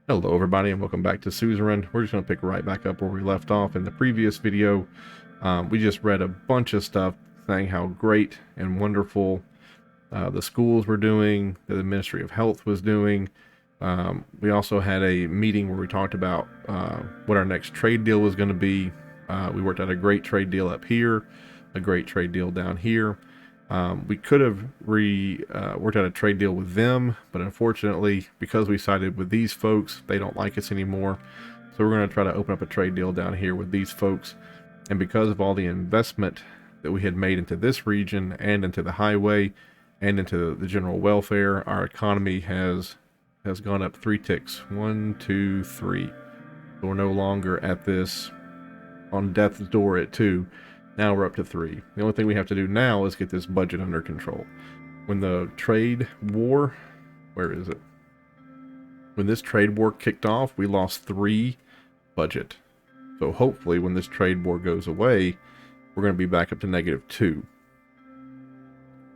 Hello everybody and welcome back to Suzerain. We're just going to pick right back up where we left off in the previous video. We just read a bunch of stuff saying how great and wonderful the schools were doing, that the Ministry of Health was doing. We also had a meeting where we talked about what our next trade deal was going to be. We worked out a great trade deal up here, a great trade deal down here. We could have worked out a trade deal with them, but unfortunately, because we sided with these folks, they don't like us anymore. So we're going to try to open up a trade deal down here with these folks. And because of all the investment that we had made into this region and into the highway and into the general welfare, our economy has gone up 3 ticks. 1, 2, 3. So we're no longer at this on death's door at 2. Now we're up to 3. The only thing we have to do now is get this budget under control. When the trade war, where is it? When this trade war kicked off, we lost 3 budget. So hopefully when this trade war goes away, we're going to be back up to -2.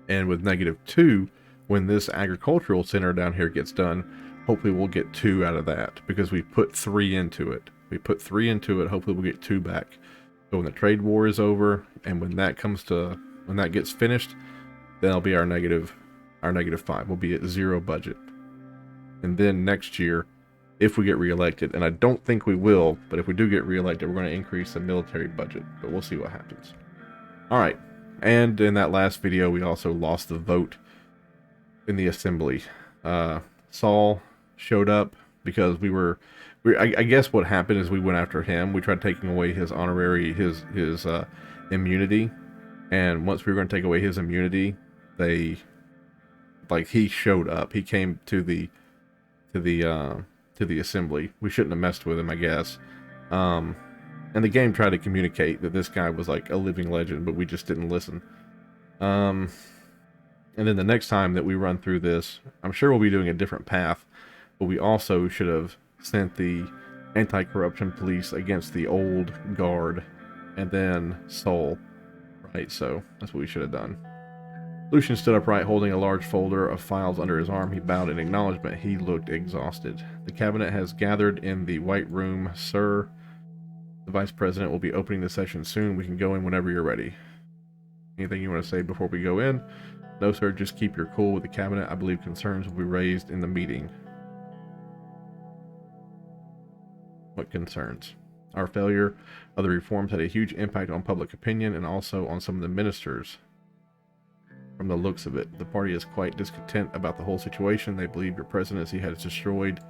And with -2, when this agricultural center down here gets done, hopefully we'll get 2 out of that because we put 3 into it. We put 3 into it, hopefully we'll get 2 back. So when the trade war is over, and when that gets finished, then it'll be our -5. We'll be at 0 budget. And then next year, if we get reelected, and I don't think we will, but if we do get reelected, we're going to increase the military budget. But we'll see what happens. All right. And in that last video, we also lost the vote in the assembly. Saul showed up because I guess what happened is we went after him. We tried taking away his honorary, his immunity, and once we were going to take away his immunity, he showed up. He came to the assembly. We shouldn't have messed with him, I guess. And the game tried to communicate that this guy was like a living legend, but we just didn't listen. And then the next time that we run through this, I'm sure we'll be doing a different path, but we also should have sent the anti-corruption police against the old guard and then Sol, right? So that's what we should have done. Lucian stood upright, holding a large folder of files under his arm. He bowed in acknowledgement. He looked exhausted. The cabinet has gathered in the White Room, sir. The vice president will be opening the session soon. We can go in whenever you're ready. Anything you want to say before we go in? No, sir, just keep your cool with the cabinet. I believe concerns will be raised in the meeting. What concerns? Our failure of the reforms had a huge impact on public opinion and also on some of the ministers. From the looks of it, the party is quite discontent about the whole situation. They believe your presidency has destroyed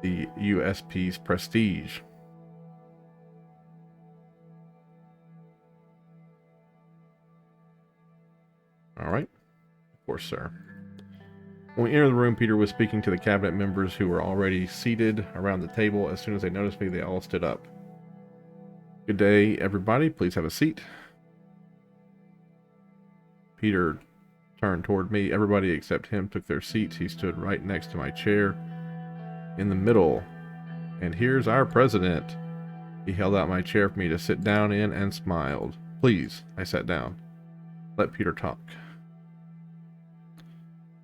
the USP's prestige. All right. Of course, sir. When we entered the room, Peter was speaking to the cabinet members who were already seated around the table. As soon as they noticed me, they all stood up. Good day, everybody. Please have a seat. Peter turned toward me. Everybody except him took their seats. He stood right next to my chair in the middle. And here's our president. He held out my chair for me to sit down in and smiled. Please, I sat down. Let Peter talk.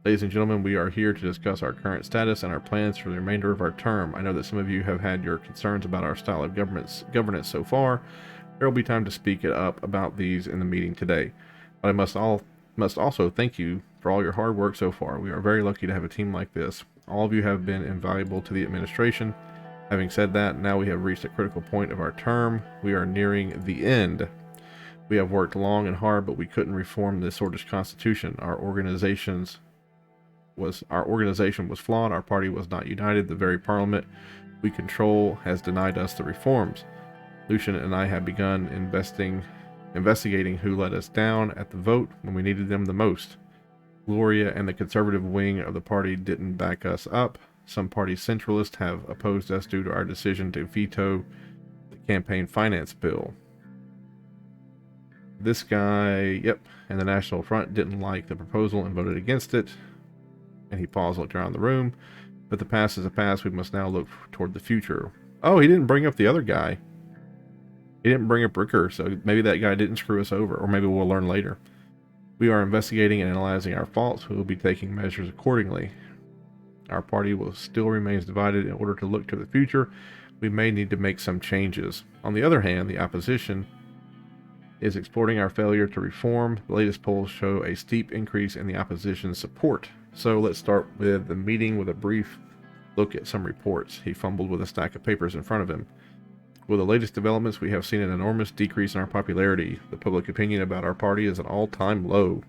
Ladies and gentlemen, we are here to discuss our current status and our plans for the remainder of our term. I know that some of you have had your concerns about our style of governance so far. There will be time to speak up about these in the meeting today. But I must also thank you for all your hard work so far. We are very lucky to have a team like this. All of you have been invaluable to the administration. Having said that, now we have reached a critical point of our term. We are nearing the end. We have worked long and hard, but we couldn't reform this sortish constitution. Our organization was flawed. Our party was not united. The very parliament we control has denied us the reforms. Lucian and I have begun investigating who let us down at the vote when we needed them the most. Gloria and the conservative wing of the party didn't back us up. Some party centralists have opposed us due to our decision to veto the campaign finance bill. This guy, and the National Front didn't like the proposal and voted against it. And he paused, looked around the room. But the past is a past. We must now look toward the future. Oh, he didn't bring up the other guy. He didn't bring up Ricker, so maybe that guy didn't screw us over, or maybe we'll learn later. We are investigating and analyzing our faults. We will be taking measures accordingly. Our party will still remains divided. In order to look to the future, we may need to make some changes. On the other hand, the opposition is exploiting our failure to reform. The latest polls show a steep increase in the opposition's support. So let's start with the meeting with a brief look at some reports. He fumbled with a stack of papers in front of him. With the latest developments, we have seen an enormous decrease in our popularity. The public opinion about our party is at an all-time low.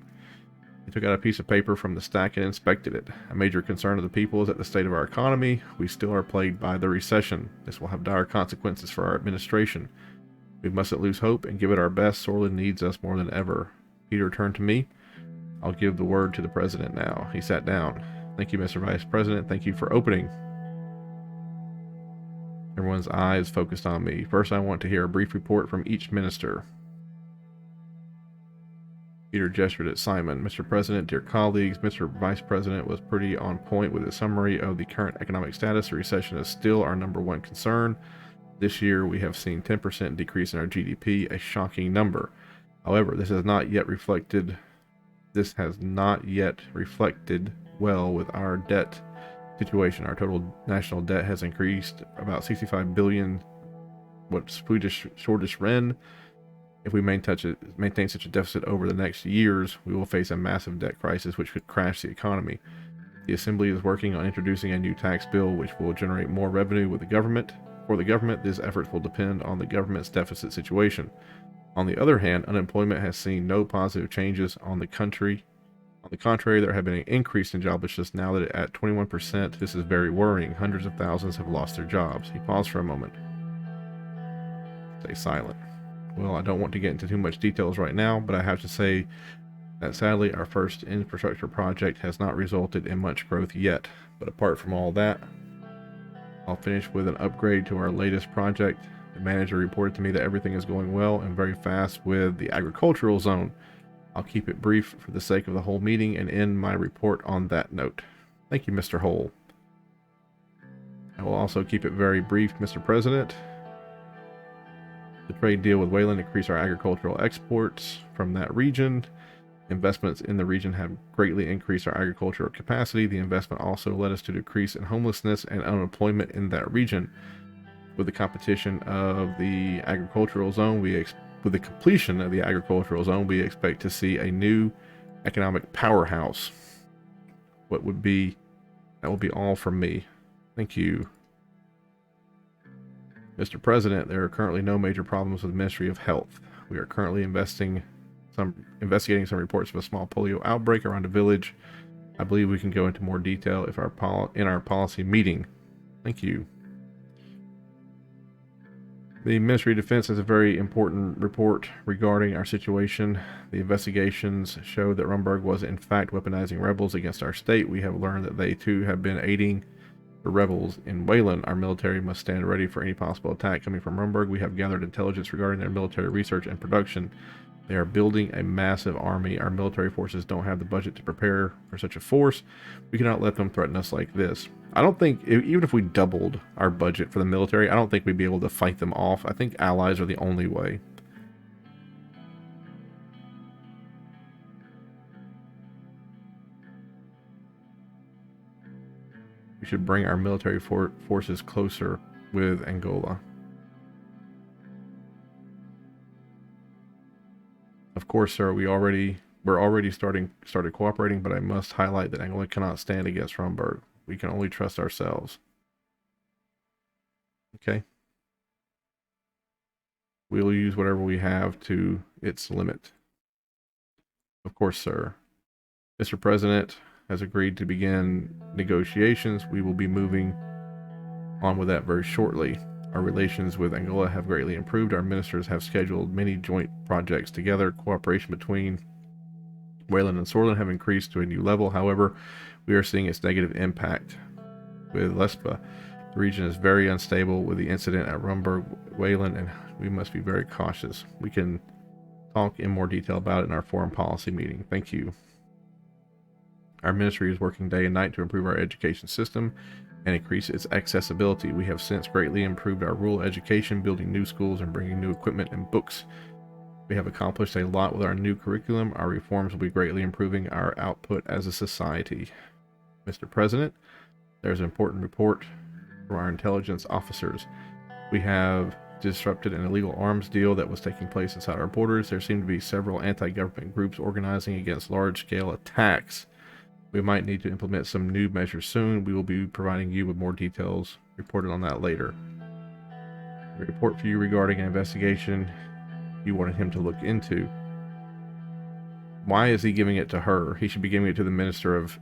He took out a piece of paper from the stack and inspected it. A major concern of the people is at the state of our economy. We still are plagued by the recession. This will have dire consequences for our administration. We mustn't lose hope and give it our best. Sorlin needs us more than ever. Peter turned to me. I'll give the word to the president now. He sat down. Thank you, Mr. Vice President. Thank you for opening. Everyone's eyes focused on me. First, I want to hear a brief report from each minister. Peter gestured at Simon. Mr. President, dear colleagues, Mr. Vice President was pretty on point with his summary of the current economic status. The recession is still our number one concern. This year, we have seen 10% decrease in our GDP, a shocking number. However, this has not yet reflected well with our debt situation. Our total national debt has increased about 65 billion Swedish ren. If we maintain such a deficit over the next years, we will face a massive debt crisis which could crash the economy. The Assembly is working on introducing a new tax bill which will generate more revenue with the government. For the government, these efforts will depend on the government's deficit situation. On the other hand, unemployment has seen no positive changes on the country. On the contrary, there have been an increase in joblessness now that at 21%. This is very worrying. Hundreds of thousands have lost their jobs. He paused for a moment. Stay silent. Well, I don't want to get into too much details right now, but I have to say that sadly our first infrastructure project has not resulted in much growth yet. But apart from all that, I'll finish with an upgrade to our latest project. The manager reported to me that everything is going well and very fast with the agricultural zone. I'll keep it brief for the sake of the whole meeting and end my report on that note. Thank you, Mr. Hole. I will also keep it very brief, Mr. President. The trade deal with Wayland increased our agricultural exports from that region. Investments in the region have greatly increased our agricultural capacity. The investment also led us to decrease in homelessness and unemployment in that region. With the completion of the agricultural zone, we expect to see a new economic powerhouse. That will be all from me. Thank you. Mr. President, there are currently no major problems with the Ministry of Health. We are currently investigating some reports of a small polio outbreak around a village. I believe we can go into more detail in our policy meeting. Thank you. The Ministry of Defense has a very important report regarding our situation. The investigations show that Rumburg was in fact weaponizing rebels against our state. We have learned that they too have been aiding the rebels in Wayland. Our military must stand ready for any possible attack coming from Rumburg. We have gathered intelligence regarding their military research and production. They are building a massive army. Our military forces don't have the budget to prepare for such a force. We cannot let them threaten us like this. I don't think, even if we doubled our budget for the military, I don't think we'd be able to fight them off. I think allies are the only way. We should bring our military forces closer with Angola. Of course, sir, we're already started cooperating, but I must highlight that Angola cannot stand against Rumburg. We can only trust ourselves. Okay. We'll use whatever we have to its limit. Of course, sir. Mr. President has agreed to begin negotiations. We will be moving on with that very shortly. Our relations with Angola have greatly improved. Our ministers have scheduled many joint projects together. Cooperation between Wayland and Sorlin have increased to a new level. However, we are seeing its negative impact with Lespa. The region is very unstable with the incident at Rumburg, Wayland, and we must be very cautious. We can talk in more detail about it in our foreign policy meeting. Thank you. Our ministry is working day and night to improve our education system and increase its accessibility. We have since greatly improved our rural education, building new schools and bringing new equipment and books. We have accomplished a lot with our new curriculum. Our reforms will be greatly improving our output as a society. Mr. President, There's an important report from our intelligence officers. We have disrupted an illegal arms deal that was taking place inside our borders. There seem to be several anti-government groups organizing against large-scale attacks. We might need to implement some new measures soon. We will be providing you with more details reported on that later. A report for you regarding an investigation you wanted him to look into. Why is he giving it to her? He should be giving it to the Minister of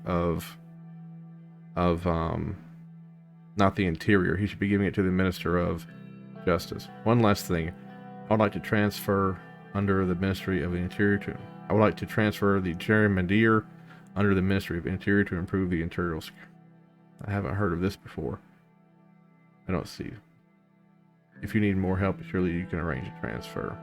not the Interior. He should be giving it to the Minister of Justice. One last thing. I would like to transfer under the Ministry of the Interior to... I would like to transfer the Gerrymander under the Ministry of Interior to improve the interior security. I haven't heard of this before. I don't see. If you need more help, surely you can arrange a transfer.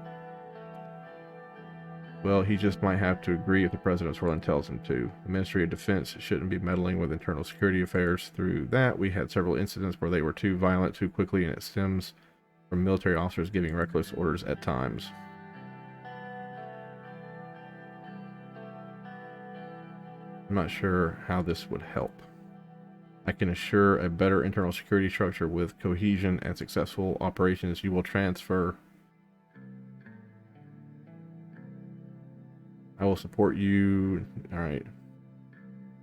Well, he just might have to agree if the President's Royal tells him to. The Ministry of Defense shouldn't be meddling with internal security affairs. Through that, we had several incidents where they were too violent too quickly, and it stems from military officers giving reckless orders at times. I'm not sure how this would help. I can assure a better internal security structure with cohesion and successful operations. You will transfer. I will support you. All right.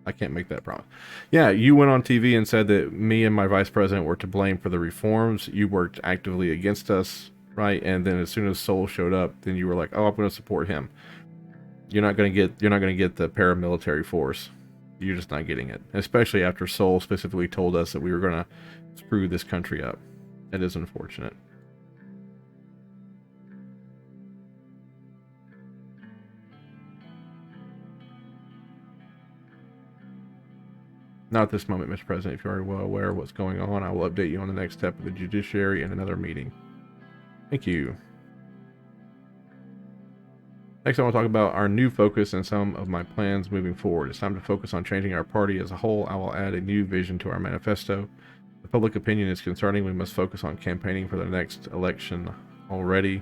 I can't make that promise. Yeah, you went on TV and said that me and my vice president were to blame for the reforms. You worked actively against us, right? And then as soon as Sol showed up, then you were like, "Oh, I'm going to support him." You're not going to get the paramilitary force. You're just not getting it. Especially after Sol specifically told us that we were going to screw this country up. It is unfortunate. Not at this moment, Mr. President. If you're already well aware of what's going on, I will update you on the next step of the judiciary in another meeting. Thank you. Next, I want to talk about our new focus and some of my plans moving forward. It's time to focus on changing our party as a whole. I will add a new vision to our manifesto. The public opinion is concerning. We must focus on campaigning for the next election already.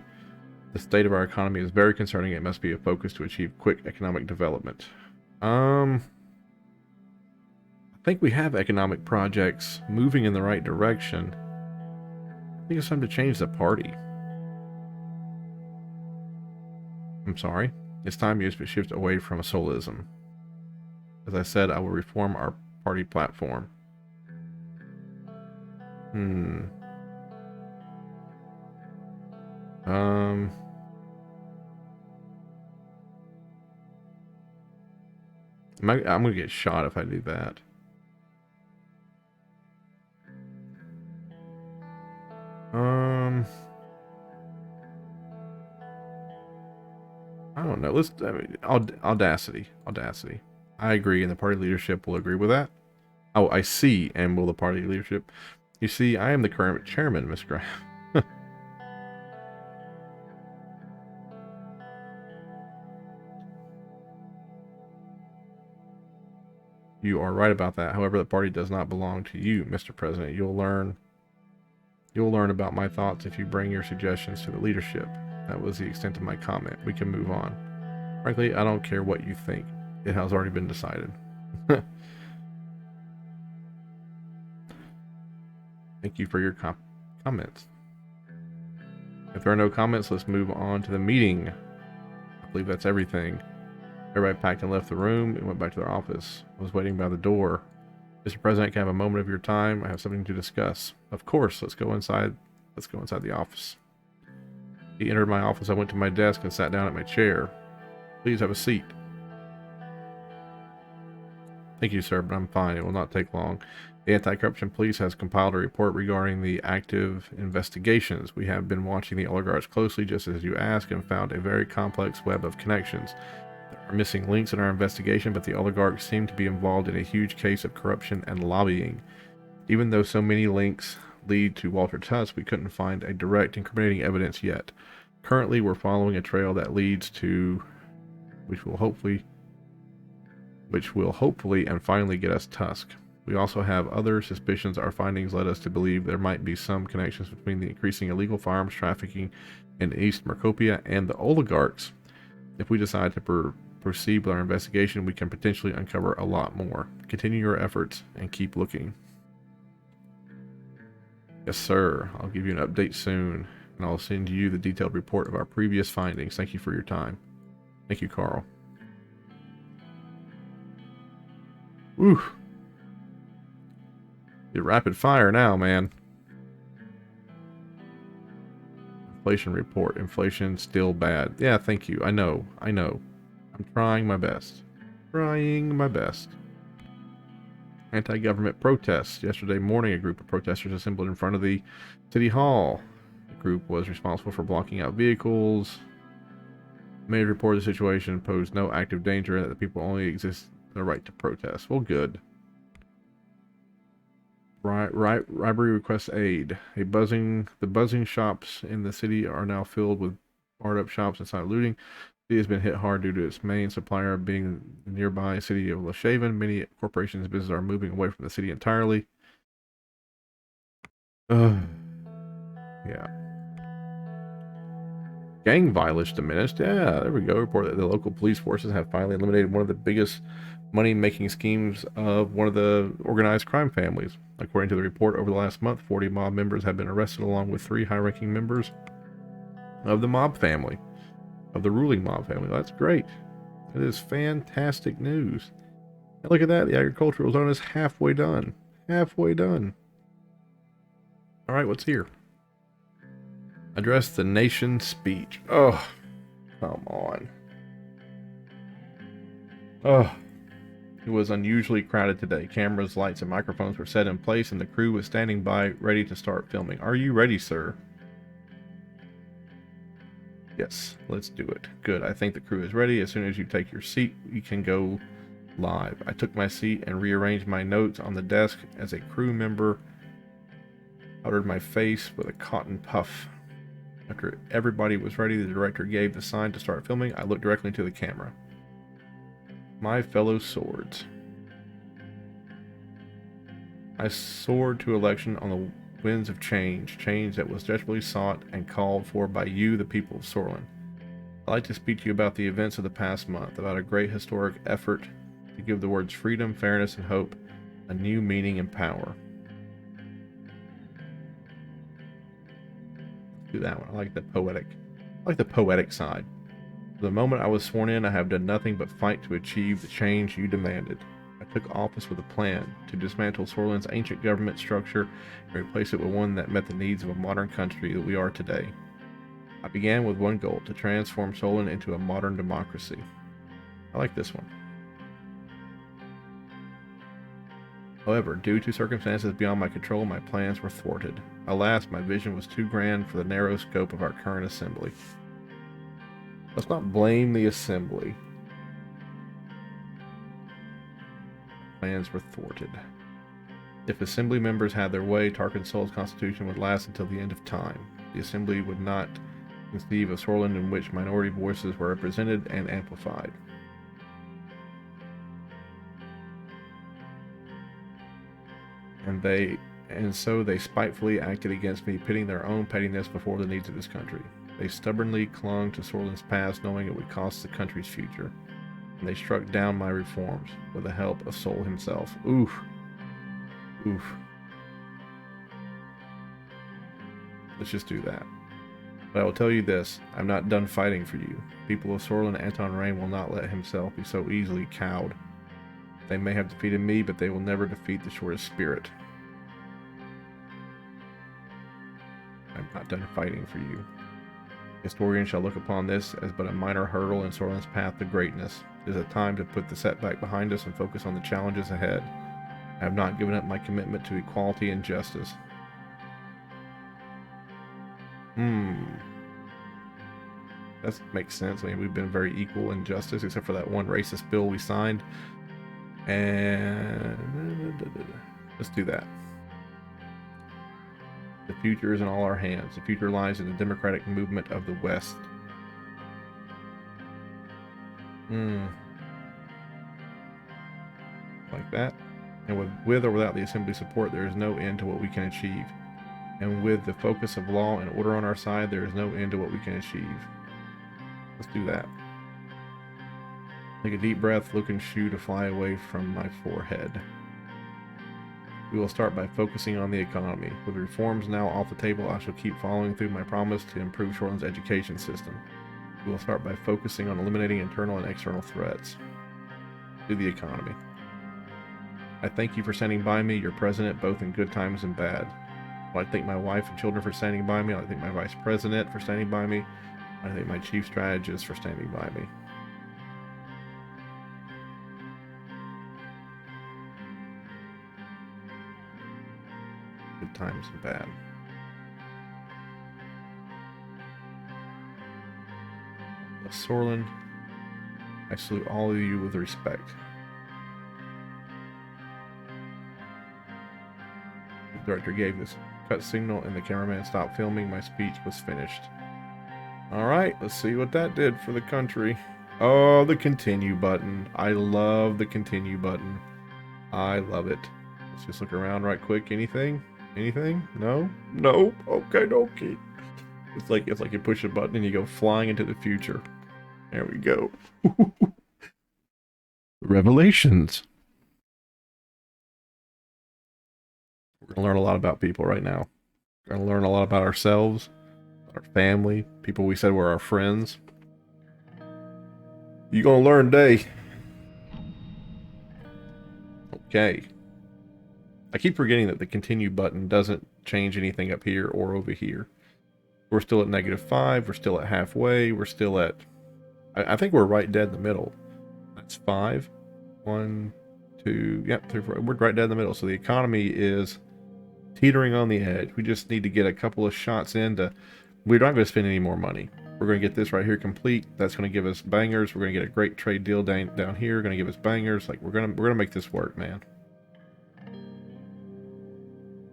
The state of our economy is very concerning. It must be a focus to achieve quick economic development. I think we have economic projects moving in the right direction. I think it's time to change the party. I'm sorry. It's time to shift away from a solism. As I said, I will reform our party platform. I'm gonna get shot if I do that. I don't know. Audacity. I agree, and the party leadership will agree with that. Oh, I see. And will the party leadership? You see, I am the current chairman, Miss Graham. You are right about that. However, the party does not belong to you, Mr. President. You'll learn about my thoughts if you bring your suggestions to the leadership. That was the extent of my comment. We can move on. Frankly, I don't care what you think. It has already been decided. Thank you for your comments. If there are no comments, let's move on to the meeting. I believe that's everything. Everybody packed and left the room and went back to their office. I was waiting by the door. Mr. President, can I have a moment of your time? I have something to discuss. Of course, let's go inside. Let's go inside the office. He entered my office. I went to my desk and sat down at my chair. Please have a seat. Thank you, sir, but I'm fine. It will not take long. The Anti-Corruption Police has compiled a report regarding the active investigations. We have been watching the oligarchs closely, just as you asked, and found a very complex web of connections. There are missing links in our investigation, but the oligarchs seem to be involved in a huge case of corruption and lobbying. Even though so many links lead to Walter Tusk, we couldn't find a direct incriminating evidence yet. Currently, we're following a trail that leads to, which will hopefully and finally get us Tusk. We also have other suspicions. Our findings led us to believe there might be some connections between the increasing illegal firearms trafficking in East Markopia and the oligarchs. If we decide to proceed with our investigation, we can potentially uncover a lot more. Continue your efforts and keep looking. Yes, sir. I'll give you an update soon, and I'll send you the detailed report of our previous findings. Thank you for your time. Thank you, Carl. Woo! You're rapid fire now, man. Inflation report. Inflation still bad. Yeah, thank you. I know. I'm trying my best. Trying my best. Anti-government protests. Yesterday morning, a group of protesters assembled in front of the city hall. The group was responsible for blocking out vehicles. Made a report of the situation, posed no active danger, and that the people only exist the right to protest. Well, good. Robbery requests aid. The buzzing shops in the city are now filled with barred up shops and silent looting. The city has been hit hard due to its main supplier being the nearby city of Leshaven. Many corporations and businesses are moving away from the city entirely. Yeah. Gang violence diminished. Yeah, there we go. Report that the local police forces have finally eliminated one of the biggest money-making schemes of one of the organized crime families. According to the report, over the last month, 40 mob members have been arrested along with 3 high-ranking members of the mob family, of the ruling mob family. That's great. That is fantastic news. And look at that. The agricultural zone is halfway done. Halfway done. All right, what's here? Address the nation speech. Oh, come on. Oh, it was unusually crowded today. Cameras, lights, and microphones were set in place, and the crew was standing by, ready to start filming. Are you ready, sir? Yes, let's do it. Good. I think the crew is ready. As soon as you take your seat, you can go live. I took my seat and rearranged my notes on the desk as a crew member powdered my face with a cotton puff. After everybody was ready, the director gave the sign to start filming. I looked directly into the camera. My fellow swords. I soared to election on the winds of change, change that was desperately sought and called for by you, the people of Sorlin. I'd like to speak to you about the events of the past month, about a great historic effort to give the words freedom, fairness, and hope a new meaning and power. Let's do that one. I like the poetic side. From the moment I was sworn in, I have done nothing but fight to achieve the change you demanded. I took office with a plan to dismantle Sorlin's ancient government structure and replace it with one that met the needs of a modern country that we are today. I began with one goal, to transform Sorlin into a modern democracy. I like this one. However, due to circumstances beyond my control, my plans were thwarted. Alas, my vision was too grand for the narrow scope of our current assembly. Let's not blame the assembly. Plans were thwarted. If assembly members had their way, Tarkinsol's constitution would last until the end of time. The assembly would not conceive of Sorlin in which minority voices were represented and amplified. And so they spitefully acted against me, pitting their own pettiness before the needs of this country. They stubbornly clung to Sorlin's past, knowing it would cost the country's future. And they struck down my reforms with the help of Sol himself. Oof. Oof. Let's just do that. But I will tell you this, I'm not done fighting for you. People of Sorlin, Anton Rain will not let himself be so easily cowed. They may have defeated me, but they will never defeat the shortest spirit. I'm not done fighting for you. Historians shall look upon this as but a minor hurdle in Sorlin's path to greatness. It is a time to put the setback behind us and focus on the challenges ahead. I have not given up my commitment to equality and justice. That makes sense. I mean, we've been very equal in justice, except for that one racist bill we signed. And let's do that. The future is in all our hands. The future lies in the democratic movement of the West. Like that. And with or without the Assembly support, there is no end to what we can achieve. And with the focus of law and order on our side, there is no end to what we can achieve. Let's do that. Take a deep breath, look and shoo to fly away from my forehead. We will start by focusing on the economy. With reforms now off the table, I shall keep following through my promise to improve Shoreland's education system. We will start by focusing on eliminating internal and external threats to the economy. I thank you for standing by me, your president, both in good times and bad. I'd like to thank my wife and children for standing by me. I'd like to thank my vice president for standing by me. I'd like to thank my chief strategist for standing by me. Good times and bad. Sorlin, I salute all of you with respect. The director gave this cut signal and the cameraman stopped filming. My speech was finished. Alright, let's see what that did for the country. Oh, the continue button. I love the continue button. I love it. Let's just look around right quick. Anything? Anything? No? No? Okay, okay. It's like you push a button and you go flying into the future. There we go. Revelations. We're going to learn a lot about people right now. We're going to learn a lot about ourselves, our family, people we said were our friends. You're going to learn today. Okay. I keep forgetting that the continue button doesn't change anything up here or over here. We're still at -5. We're still at halfway. We're still at... I think we're right dead in the middle. That's 5. 1, 2... Yep, 3, 4. We're right dead in the middle. So the economy is teetering on the edge. We just need to get a couple of shots in to... We're not going to spend any more money. We're going to get this right here complete. That's going to give us bangers. We're going to get a great trade deal down here. Going to give us bangers. Like we're going to make this work, man.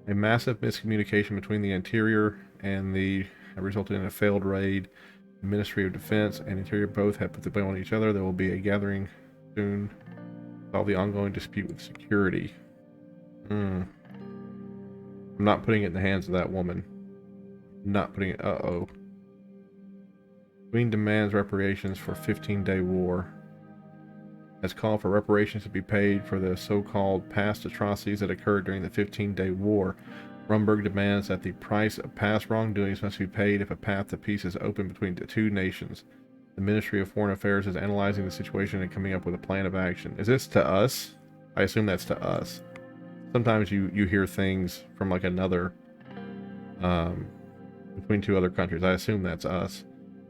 A massive miscommunication between the Interior and the resulted in a failed raid. The Ministry of Defense and Interior both have put the blame on each other. There will be a gathering soon to solve the ongoing dispute with security. I'm not putting it in the hands of that woman. Not putting it... Uh-oh. Queen demands reparations for 15-day war. Has called for reparations to be paid for the so-called past atrocities that occurred during the 15-day war. Rumberg demands that the price of past wrongdoings must be paid if a path to peace is open between the two nations. The Ministry of Foreign Affairs is analyzing the situation and coming up with a plan of action. Is this to us? I assume that's to us. Sometimes you hear things from like another, between two other countries. I assume that's us.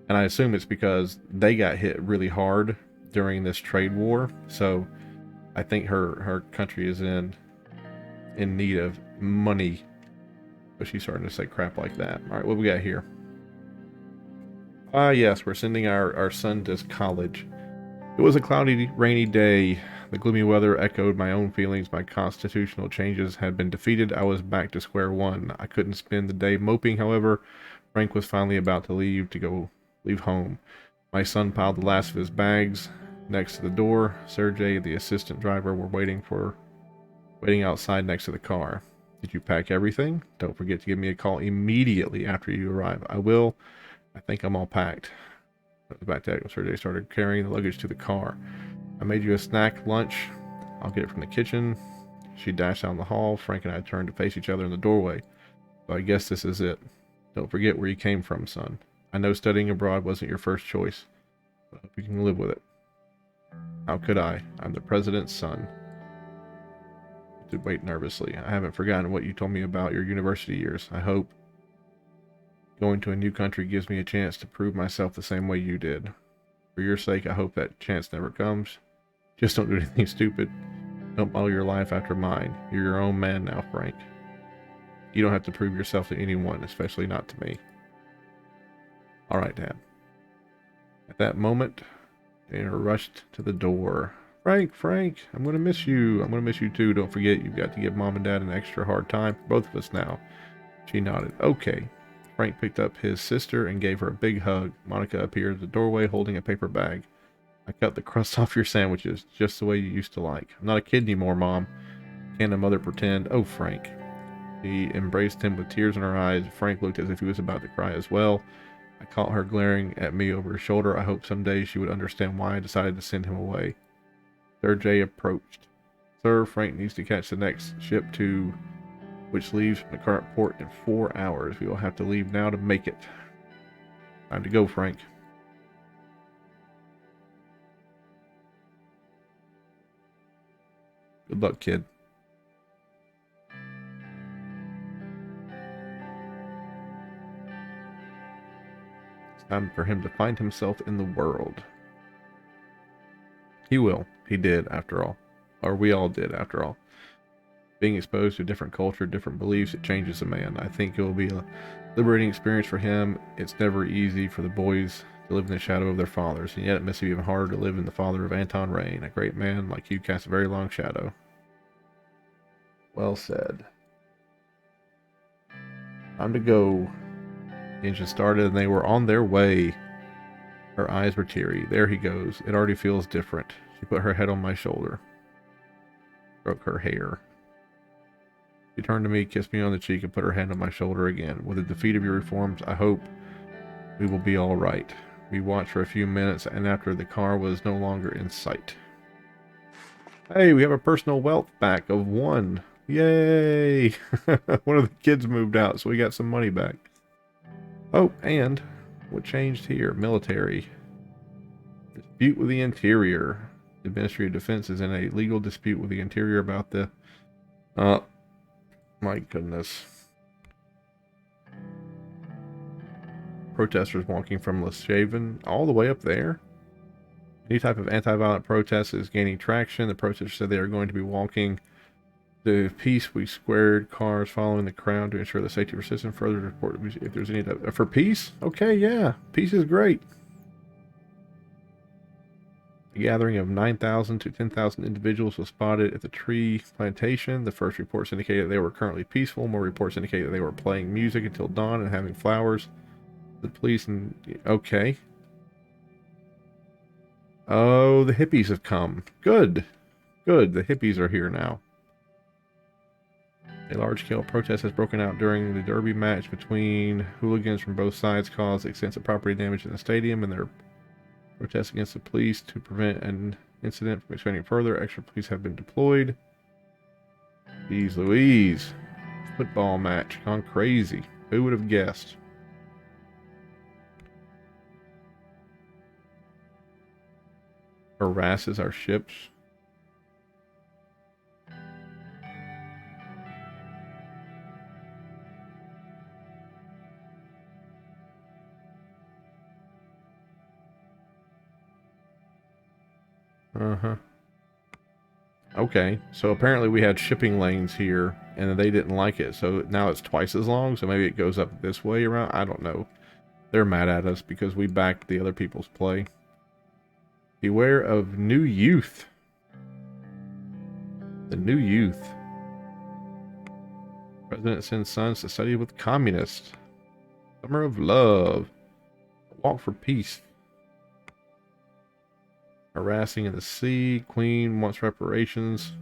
And I assume it's because they got hit really hard during this trade war. So I think her country is in need of money. But she's starting to say crap like that. All right, what we got here? Yes, we're sending our son to college. It was a cloudy, rainy day. The gloomy weather echoed my own feelings. My constitutional changes had been defeated. I was back to square one. I couldn't spend the day moping, however. Frank was finally about to leave home. My son piled the last of his bags next to the door. Sergey, the assistant driver, were waiting outside next to the car. Did you pack everything? Don't forget to give me a call immediately after you arrive. I will. I think I'm all packed. Back to Sergey started carrying the luggage to the car. I made you a snack lunch. I'll get it from the kitchen. She dashed down the hall. Frank and I turned to face each other in the doorway. So I guess this is it. Don't forget where you came from, son. I know studying abroad wasn't your first choice, but I hope you can live with it. How could I? I'm the president's son. To wait nervously. I haven't forgotten what you told me about your university years. I hope going to a new country gives me a chance to prove myself the same way you did. For your sake, I hope that chance never comes. Just don't do anything stupid. Don't model your life after mine. You're your own man now, Frank. You don't have to prove yourself to anyone, especially not to me. All right, Dad. At that moment, Dana rushed to the door. Frank, I'm going to miss you. I'm going to miss you too. Don't forget, you've got to give Mom and Dad an extra hard time for both of us now. She nodded. Okay. Frank picked up his sister and gave her a big hug. Monica appeared at the doorway holding a paper bag. I cut the crust off your sandwiches, just the way you used to like. I'm not a kid anymore, Mom. Can a mother pretend? Oh, Frank. She embraced him with tears in her eyes. Frank looked as if he was about to cry as well. I caught her glaring at me over her shoulder. I hoped someday she would understand why I decided to send him away. Sergey approached. Sir, Frank needs to catch the next ship to which leaves from the current port in 4 hours. We will have to leave now to make it. Time to go, Frank. Good luck, kid. It's time for him to find himself in the world. He will. He did, after all. Or we all did, after all. Being exposed to a different culture, different beliefs, it changes a man. I think it will be a liberating experience for him. It's never easy for the boys to live in the shadow of their fathers, and yet it must be even harder to live in the father of Anton Rain. A great man like you casts a very long shadow. Well said. Time to go. The engine started and they were on their way. Her eyes were teary. There he goes. It already feels different. She put her head on my shoulder. Stroked her hair. She turned to me, kissed me on the cheek, and put her hand on my shoulder again. With the defeat of your reforms, I hope we will be all right. We watched for a few minutes, and after the car was no longer in sight. Hey, we have a personal wealth back of 1. Yay! One of the kids moved out, so we got some money back. Oh, and what changed here? Military. Dispute with the Interior. The Ministry of Defense is in a legal dispute with the Interior about the... my goodness. Protesters walking from Leshaven all the way up there. Any type of anti-violent protest is gaining traction. The protesters said they are going to be walking the peace. We squared cars following the crowd to ensure the safety of our citizens. Further report if there's any for peace. Okay, yeah, peace is great. A gathering of 9,000 to 10,000 individuals was spotted at the tree plantation. The first reports indicated they were currently peaceful. More reports indicate that they were playing music until dawn and having flowers. The police and... okay. Oh, the hippies have come. Good. Good, the hippies are here now. A large-scale protest has broken out during the derby match between hooligans from both sides caused extensive property damage in the stadium, and their protests against the police to prevent an incident from expanding further. Extra police have been deployed. Jeez Louise. Football match gone crazy. Who would have guessed? Harasses our ships. Okay, so apparently we had shipping lanes here, and they didn't like it, so now it's twice as long, so maybe it goes up this way around. I don't know. They're mad at us because we backed the other people's play. Beware of new youth. The new youth. President sends sons to study with communists. Summer of love. Walk for peace. Harassing in the sea. Queen wants reparations.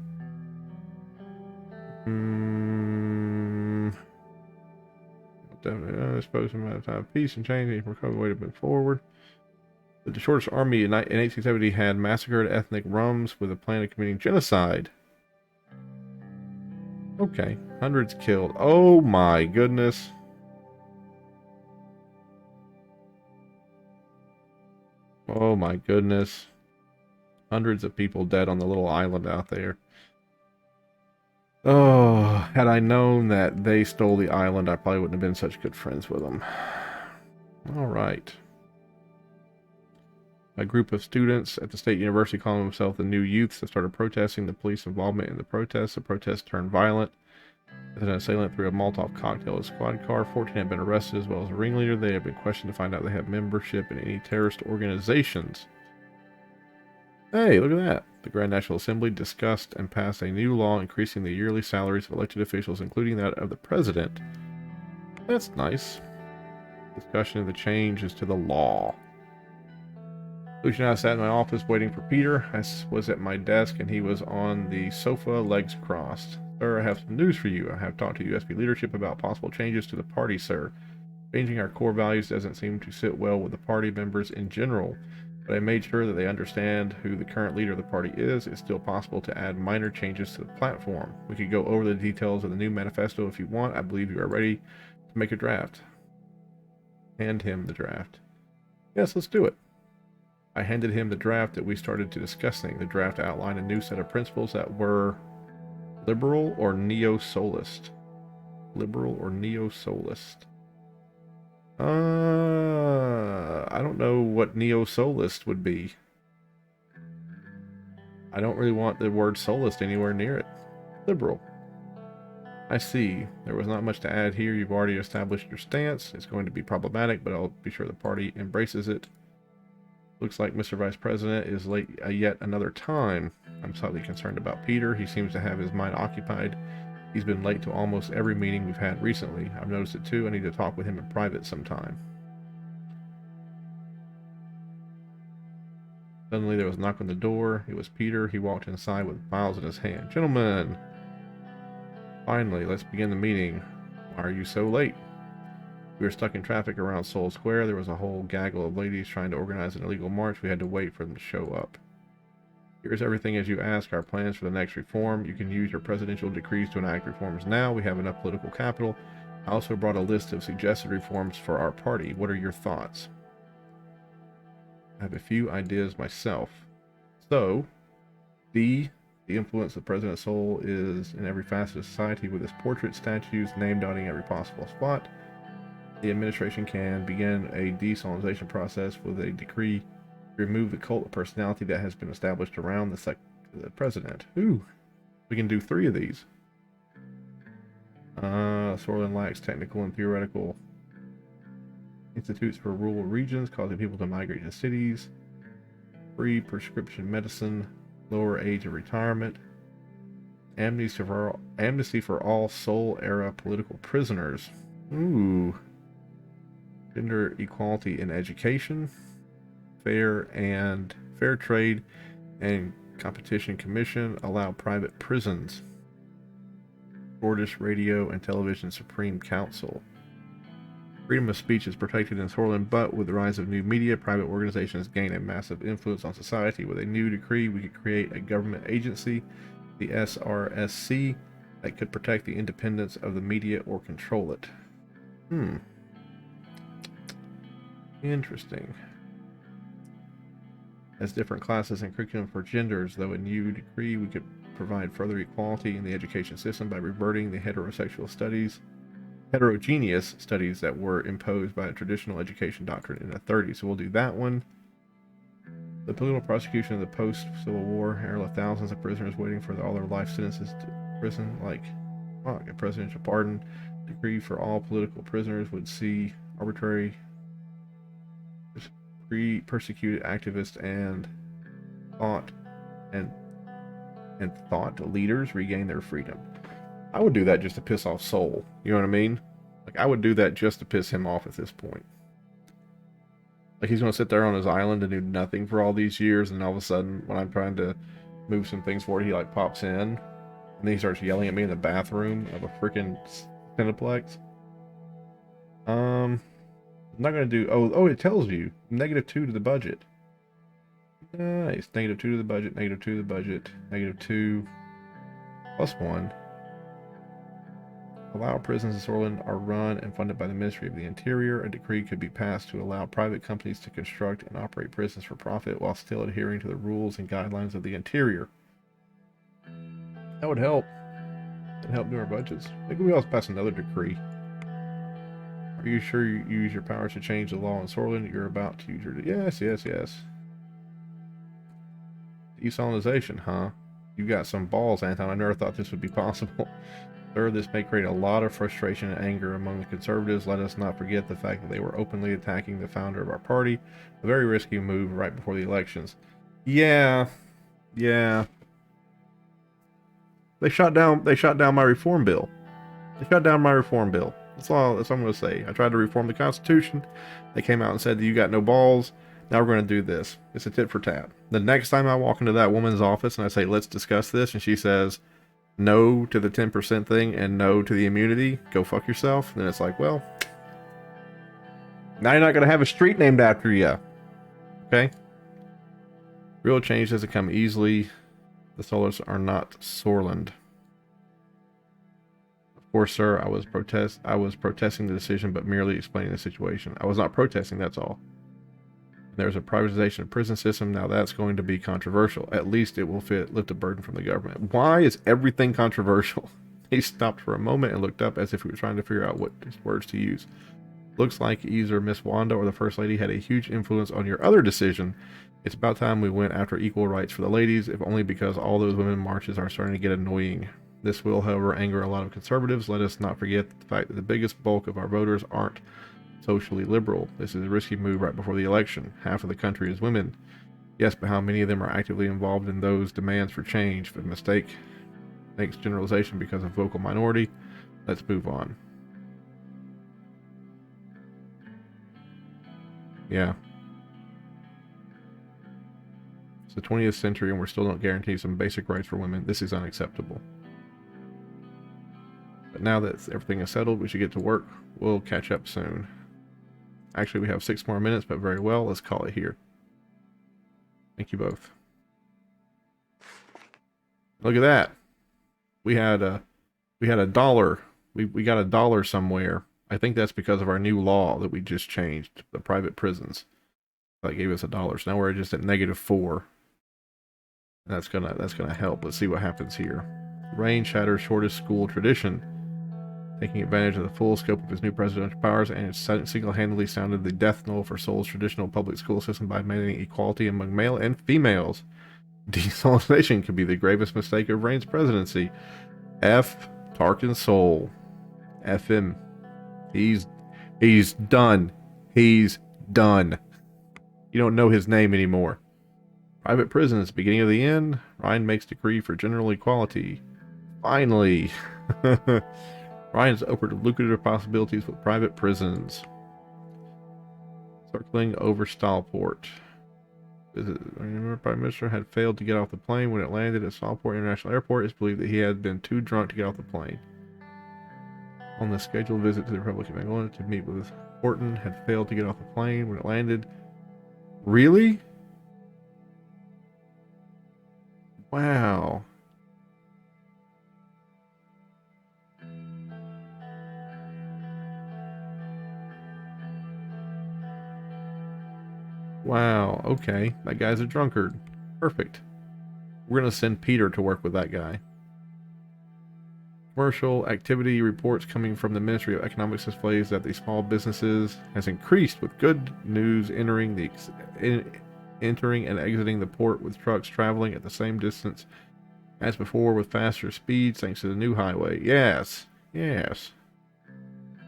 Definitely supposed amount of time. Peace and change. Recover way to move forward. The shortest army in 1870 had massacred ethnic Rums with a plan of committing genocide. Okay. Hundreds killed. Oh my goodness. Oh my goodness. Hundreds of people dead on the little island out there. Oh, had I known that they stole the island, I probably wouldn't have been such good friends with them. All right. A group of students at the state university calling themselves the New Youths have started protesting the police involvement in the protests. The protests turned violent as an assailant threw a Molotov cocktail at a squad car. 14 have been arrested as well as a ringleader. They have been questioned to find out they have membership in any terrorist organizations. Hey, look at that. The Grand National Assembly discussed and passed a new law increasing the yearly salaries of elected officials, including that of the president. That's nice. Discussion of the changes to the law. Lucy and I sat in my office waiting for Peter. I was at my desk and he was on the sofa, legs crossed. Sir, I have some news for you. I have talked to USB leadership about possible changes to the party, sir. Changing our core values doesn't seem to sit well with the party members in general. but I made sure that they understand who the current leader of the party is. It's still possible to add minor changes to the platform. We could go over the details of the new manifesto if you want. I believe you are ready to make a draft. Hand him the draft. Yes, let's do it. I handed him the draft that we started to discussing. The draft outlined a new set of principles that were liberal or neo-solist. Liberal or neo-solist. I don't know what neo-solist would be. I don't really want the word solist anywhere near it. Liberal. I see. There was not much to add here. You've already established your stance. It's going to be problematic, but I'll be sure the party embraces it. Looks like Mr. Vice President is late yet another time. I'm slightly concerned about Peter. He seems to have his mind occupied. He's been late to almost every meeting we've had recently. I've noticed it too. I need to talk with him in private sometime. Suddenly there was a knock on the door. It was Peter. He walked inside with files in his hand. Gentlemen! Finally, let's begin the meeting. Why are you so late? We were stuck in traffic around Seoul Square. There was a whole gaggle of ladies trying to organize an illegal march. We had to wait for them to show up. Here's everything as you ask. Our plans for the next reform. You can use your presidential decrees to enact reforms now. We have enough political capital. I also brought a list of suggested reforms for our party. What are your thoughts? I have a few ideas myself. So, the influence of President Seoul is in every facet of society with his portrait, statues, name dotting every possible spot. The administration can begin a desolemnization process with a decree to remove the cult of personality that has been established around the president. Ooh, we can do 3 of these. Sorlin lacks technical and theoretical institutes for rural regions, causing people to migrate to cities. Free prescription medicine, lower age of retirement, amnesty for all Seoul-era political prisoners. Ooh. Gender equality in education, fair trade and competition commission, allow private prisons. British Radio and Television Supreme Council. Freedom of speech is protected in Seoul, but with the rise of new media, private organizations gain a massive influence on society. With a new decree, we could create a government agency, the SRSC, that could protect the independence of the media or control it. Interesting. As different classes and curriculum for genders, though a new decree, we could provide further equality in the education system by reverting the heterogeneous studies that were imposed by the traditional education doctrine in the 30s. So we'll do that one. The political prosecution of the post-Civil War era left thousands of prisoners waiting for all their life sentences to prison, like a presidential pardon. Decree for all political prisoners would see arbitrary persecuted activists and thought leaders regain their freedom. I would do that just to piss off Seoul. You know what I mean? Like, I would do that just to piss him off at this point. Like, he's going to sit there on his island and do nothing for all these years, and all of a sudden, when I'm trying to move some things forward, he, like, pops in, and then he starts yelling at me in the bathroom of a freaking Cineplex. I'm not going to do... Oh, it tells you. -2 to the budget. Nice. -2 to the budget, -2 to the budget, -2 plus 1. Allow prisons in Seoul are run and funded by the Ministry of the Interior. A decree could be passed to allow private companies to construct and operate prisons for profit while still adhering to the rules and guidelines of the Interior. That would help. That would help do our budgets. Maybe we also pass another decree. Are you sure you use your powers to change the law in Seoul? You're about to use your... Yes. Desalinization, huh? You got some balls, Anton. I never thought this would be possible. Sir, this may create a lot of frustration and anger among the conservatives. Let us not forget the fact that they were openly attacking the founder of our party. A very risky move right before the elections. Yeah. They shot down my reform bill. That's all I'm going to say. I tried to reform the Constitution. They came out and said that you got no balls. Now we're going to do this. It's a tit for tat. The next time I walk into that woman's office and I say, let's discuss this, and she says no to the 10% thing and no to the immunity, go fuck yourself, then it's like, well, now you're not going to have a street named after you. Okay? Real change doesn't come easily. The Solars are not Sorland. Of course, sir, I was protesting the decision, but merely explaining the situation. I was not protesting, that's all. There's a privatization of prison system. Now that's going to be controversial. At least it will lift a burden from the government. Why is everything controversial? He stopped for a moment and looked up as if he was trying to figure out what words to use. Looks like either Miss Wanda or the First Lady had a huge influence on your other decision. It's about time we went after equal rights for the ladies, if only because all those women marches are starting to get annoying. This will, however, anger a lot of conservatives. Let us not forget the fact that the biggest bulk of our voters aren't socially liberal. This is a risky move right before the election. Half of the country is women. Yes, but how many of them are actively involved in those demands for change? If a mistake makes generalization because of vocal minority, let's move on. Yeah. It's the 20th century and we still don't guarantee some basic rights for women. This is unacceptable. But now that everything is settled, we should get to work. We'll catch up soon. Actually, we have 6 more minutes, but very well. Let's call it here. Thank you both. Look at that. We had a dollar. We got a dollar somewhere. I think that's because of our new law that we just changed, the private prisons. That gave us a dollar. So now we're just at -4. That's gonna help. Let's see what happens here. Reign shatters shortest school tradition. Taking advantage of the full scope of his new presidential powers, and it single-handedly sounded the death knell for Seoul's traditional public school system by mandating equality among male and females. Desolation could be the gravest mistake of Reign's presidency. F. Tarkin Seoul. F him. He's done. He's done. You don't know his name anymore. Private prisons, beginning of the end. Ryan makes decree for general equality. Finally. Ryan's opened lucrative possibilities with private prisons. Circling over Stallport. The Prime Minister had failed to get off the plane when it landed at Stallport International Airport. It's believed that he had been too drunk to get off the plane. On the scheduled visit to the Republic of England to meet with Horton, had failed to get off the plane when it landed. Really? Wow. Wow, okay. That guy's a drunkard. Perfect. We're going to send Peter to work with that guy. Commercial activity reports coming from the Ministry of Economics displays that the small businesses has increased, with good news entering and exiting the port, with trucks traveling at the same distance as before with faster speeds thanks to the new highway. Yes, yes.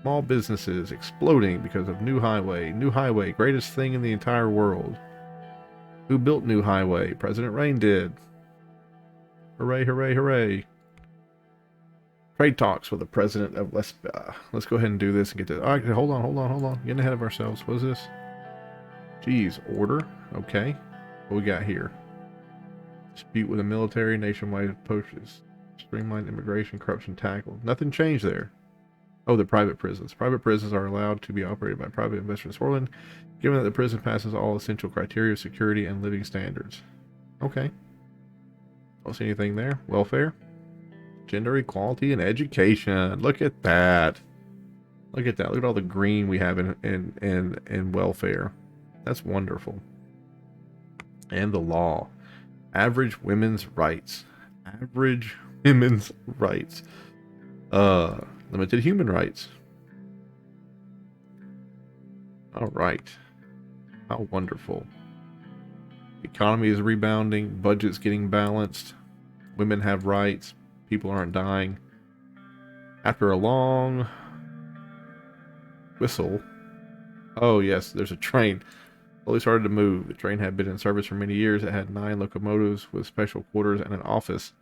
Small businesses exploding because of new highway. New highway, greatest thing in the entire world. Who built new highway? President Reign did. Hooray, hooray, hooray. Trade talks with the president of let's go ahead and do this and get to. All right, hold on. Getting ahead of ourselves. What is this? Geez, order. Okay. What we got here? Dispute with the military, nationwide approaches, streamlined immigration, corruption tackled. Nothing changed there. Oh, the private prisons. Private prisons are allowed to be operated by private investors in Portland, given that the prison passes all essential criteria of security and living standards. Okay. Don't see anything there. Welfare. Gender equality and education. Look at that. Look at that. Look at all the green we have in welfare. That's wonderful. And the law. Average women's rights. Average women's rights. Limited human rights. All right. How wonderful. The economy is rebounding. Budget's getting balanced. Women have rights. People aren't dying. After a long whistle. Oh, yes, there's a train. Slowly started to move. The train had been in service for many years. It had 9 locomotives with special quarters and an office.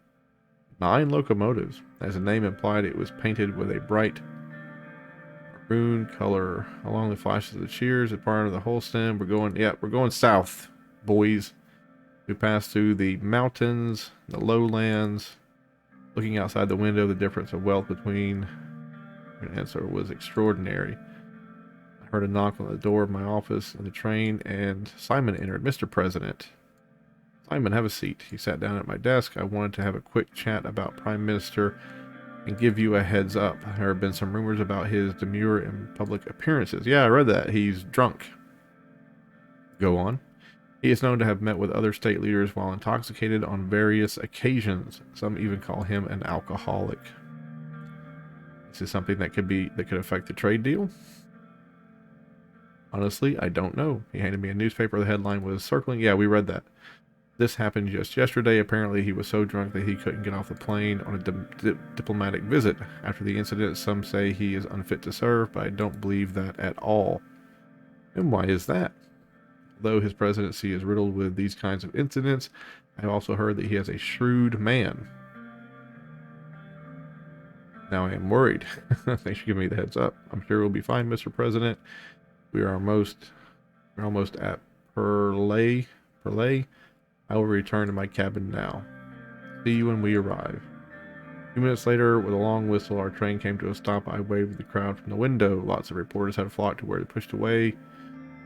9 locomotives. As the name implied, it was painted with a bright maroon color. Along the flashes of the cheers and part of the whole stem, we're going south, boys. We passed through the mountains, the lowlands. Looking outside the window, the difference of wealth between an answer was extraordinary. I heard a knock on the door of my office in the train, and Simon entered. Mr. President. Simon, have a seat. He sat down at my desk. I wanted to have a quick chat about Prime Minister and give you a heads up. There have been some rumors about his demure in public appearances. Yeah, I read that. He's drunk. Go on. He is known to have met with other state leaders while intoxicated on various occasions. Some even call him an alcoholic. This is something that could affect the trade deal. Honestly, I don't know. He handed me a newspaper. The headline was circling. Yeah, we read that. This happened just yesterday. Apparently, he was so drunk that he couldn't get off the plane on a diplomatic visit. After the incident, some say he is unfit to serve, but I don't believe that at all. And why is that? Though his presidency is riddled with these kinds of incidents, I've also heard that he is a shrewd man. Now I am worried. Thanks for giving me the heads up. I'm sure we'll be fine, Mr. President. We're almost at Perlay. I will return to my cabin now. See you when we arrive. A few minutes later, with a long whistle, our train came to a stop. I waved at the crowd from the window. Lots of reporters had flocked to where they pushed away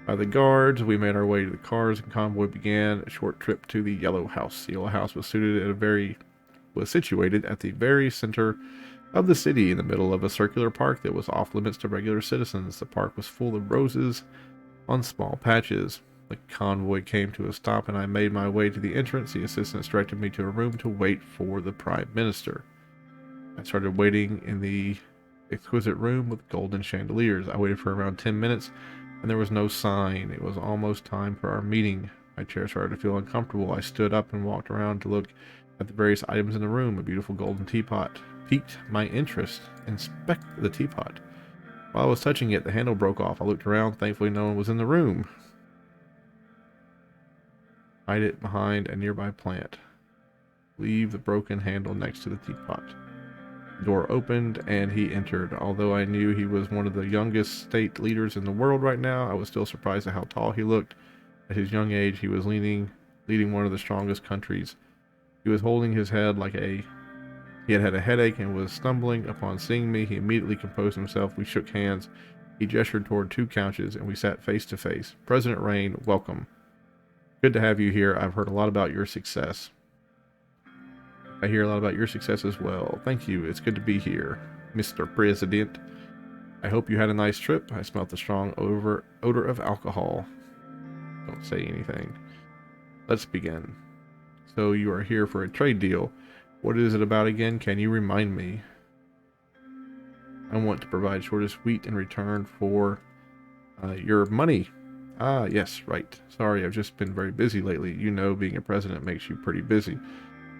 by the guards. We made our way to the cars and convoy began a short trip to the Yellow House. The Yellow House was situated at the very center of the city, in the middle of a circular park that was off limits to regular citizens. The park was full of roses on small patches. The convoy came to a stop and I made my way to the entrance. The assistants directed me to a room to wait for the Prime Minister. I started waiting in the exquisite room with golden chandeliers. I waited for around 10 minutes and there was no sign. It was almost time for our meeting. My chair started to feel uncomfortable. I stood up and walked around to look at the various items in the room. A beautiful golden teapot piqued my interest. Inspect the teapot. While I was touching it, the handle broke off. I looked around. Thankfully, no one was in the room. Hide it behind a nearby plant. Leave the broken handle next to the teapot. The door opened and he entered. Although I knew he was one of the youngest state leaders in the world right now, I was still surprised at how tall he looked. At his young age, he was leading one of the strongest countries. He was holding his head like he had a headache and was stumbling. Upon seeing me, he immediately composed himself. We shook hands. He gestured toward 2 couches and we sat face to face. President Rain, welcome. Good to have you here. I've heard a lot about your success. I hear a lot about your success as well. Thank you. It's good to be here, Mr. President. I hope you had a nice trip. I smelt the strong odor of alcohol. Don't say anything. Let's begin. So you are here for a trade deal. What is it about again? Can you remind me? I want to provide shortest wheat in return for your money. Ah, yes, right. Sorry, I've just been very busy lately. You know, being a president makes you pretty busy.